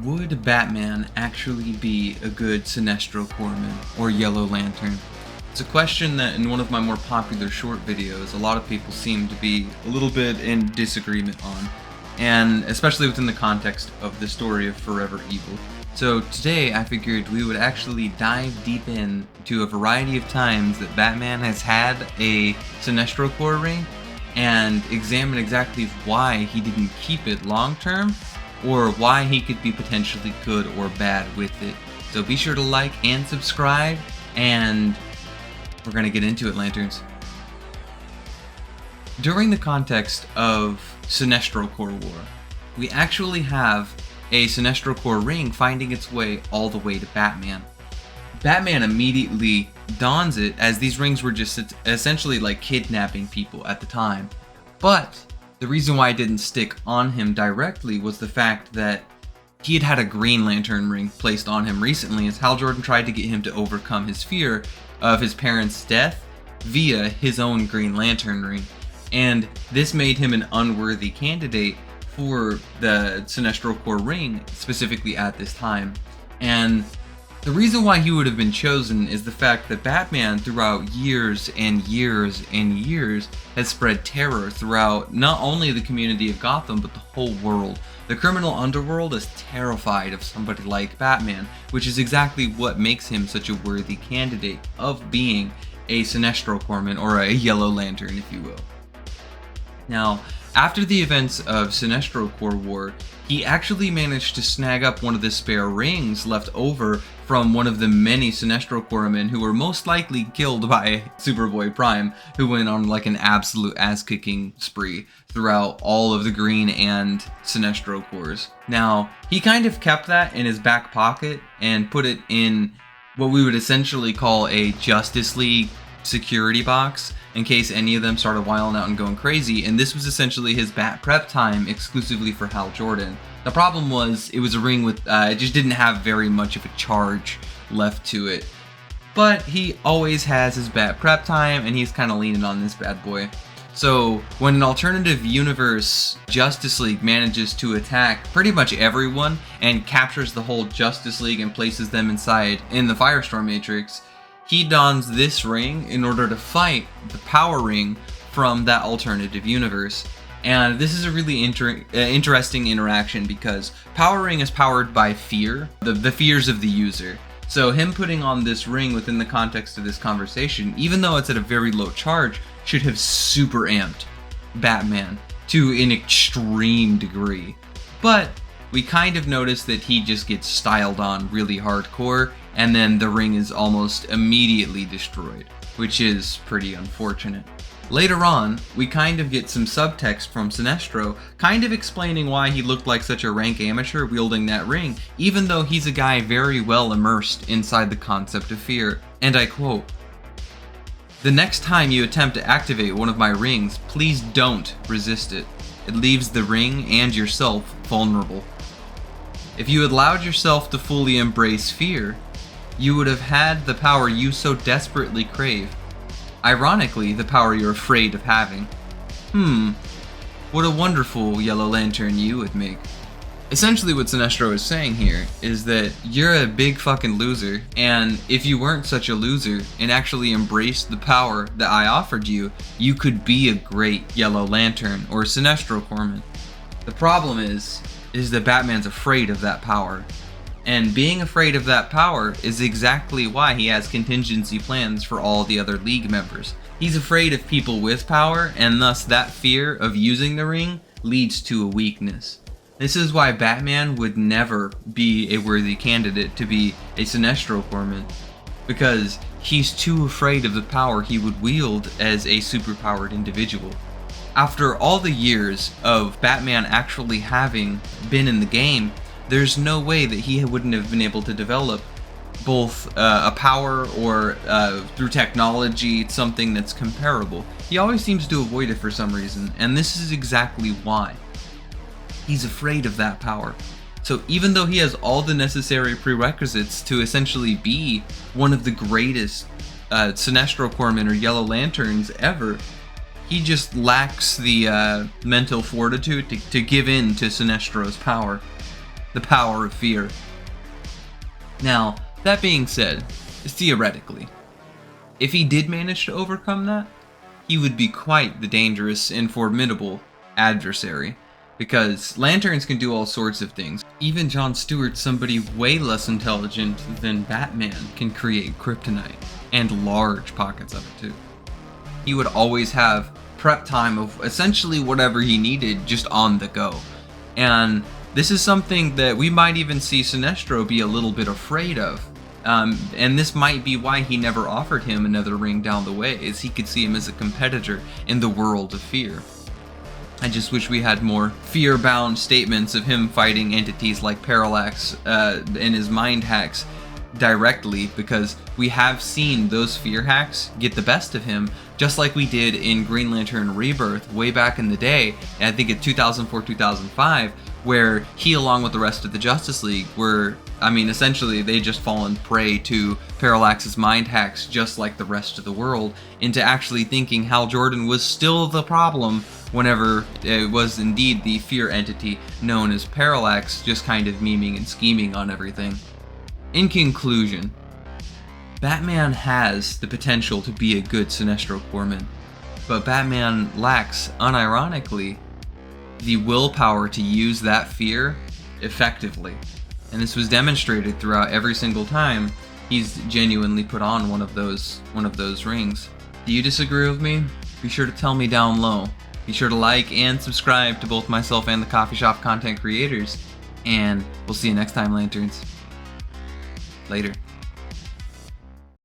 Would Batman actually be a good Sinestro Corpsman or Yellow Lantern? It's a question that in one of my more popular short videos, a lot of people seem to be a little bit in disagreement on, and especially within the context of the story of Forever Evil. So today I figured we would actually dive deep into a variety of times that Batman has had a Sinestro Corps ring and examine exactly why he didn't keep it long term, or why he could be potentially good or bad with it. So be sure to like and subscribe, and we're gonna get into it, Lanterns. During the context of Sinestro Corps War, we actually have a Sinestro Corps ring finding its way all the way to Batman. Batman immediately dons it, as these rings were just essentially like kidnapping people at the time. But the reason why it didn't stick on him directly was the fact that he had had a Green Lantern ring placed on him recently, as Hal Jordan tried to get him to overcome his fear of his parents' death via his own Green Lantern ring. And this made him an unworthy candidate for the Sinestro Corps ring, specifically at this time. And the reason why he would have been chosen is the fact that Batman, throughout years and years and years, has spread terror throughout not only the community of Gotham, but the whole world. The criminal underworld is terrified of somebody like Batman, which is exactly what makes him such a worthy candidate of being a Sinestro Corpsman, or a Yellow Lantern, if you will. Now, after the events of Sinestro Corps War, he actually managed to snag up one of the spare rings left over from one of the many Sinestro Corpsmen who were most likely killed by Superboy Prime, who went on like an absolute ass-kicking spree throughout all of the Green and Sinestro Corps. Now, he kind of kept that in his back pocket and put it in what we would essentially call a Justice League security box, in case any of them started wilding out and going crazy, and this was essentially his bat prep time exclusively for Hal Jordan. The problem was, it was a ring with, it just didn't have very much of a charge left to it. But he always has his bat prep time, and he's kind of leaning on this bad boy. So, when an alternative universe Justice League manages to attack pretty much everyone, and captures the whole Justice League and places them inside in the Firestorm Matrix, he dons this ring in order to fight the Power Ring from that alternative universe. And this is a really interesting interaction, because Power Ring is powered by fear, the fears of the user. So him putting on this ring within the context of this conversation, even though it's at a very low charge, should have super amped Batman to an extreme degree. But we kind of notice that he just gets styled on really hardcore, and then the ring is almost immediately destroyed, which is pretty unfortunate. Later on, we kind of get some subtext from Sinestro, kind of explaining why he looked like such a rank amateur wielding that ring, even though he's a guy very well immersed inside the concept of fear. And I quote, "The next time you attempt to activate one of my rings, please don't resist it. It leaves the ring and yourself vulnerable. If you allowed yourself to fully embrace fear, you would have had the power you so desperately crave. Ironically, the power you're afraid of having. What a wonderful Yellow Lantern you would make." Essentially what Sinestro is saying here is that you're a big fucking loser, and if you weren't such a loser and actually embraced the power that I offered you, you could be a great Yellow Lantern or Sinestro Corpsman. The problem is that Batman's afraid of that power. And being afraid of that power is exactly why he has contingency plans for all the other League members. He's afraid of people with power, and thus that fear of using the ring leads to a weakness. This is why Batman would never be a worthy candidate to be a Sinestro Corpsman, because he's too afraid of the power he would wield as a superpowered individual. After all the years of Batman actually having been in the game, there's no way that he wouldn't have been able to develop both a power or through technology something that's comparable. He always seems to avoid it for some reason, and this is exactly why. He's afraid of that power. So even though he has all the necessary prerequisites to essentially be one of the greatest Sinestro Corpsmen or Yellow Lanterns ever, he just lacks the mental fortitude to give in to Sinestro's power. the power of fear. Now, that being said, theoretically, if he did manage to overcome that, he would be quite the dangerous and formidable adversary, because lanterns can do all sorts of things. Even Jon Stewart, somebody way less intelligent than Batman, can create kryptonite, and large pockets of it too. He would always have prep time of essentially whatever he needed just on the go. And this is something that we might even see Sinestro be a little bit afraid of. And this might be why he never offered him another ring down the way, is he could see him as a competitor in the world of fear. I just wish we had more fear-bound statements of him fighting entities like Parallax and his mind hacks directly, because we have seen those fear hacks get the best of him, just like we did in Green Lantern Rebirth way back in the day, and I think in 2004-2005, where he, along with the rest of the Justice League, were, I mean, essentially they just fallen prey to Parallax's mind hacks just like the rest of the world, into actually thinking Hal Jordan was still the problem whenever it was indeed the fear entity known as Parallax, just kind of memeing and scheming on everything. In conclusion, Batman has the potential to be a good Sinestro Corpsman, but Batman lacks, unironically, the willpower to use that fear effectively. And this was demonstrated throughout every single time he's genuinely put on one of those rings. Do you disagree with me? Be sure to tell me down low. Be sure to like and subscribe to both myself and the Coffee Shop content creators. And we'll see you next time, Lanterns. Later.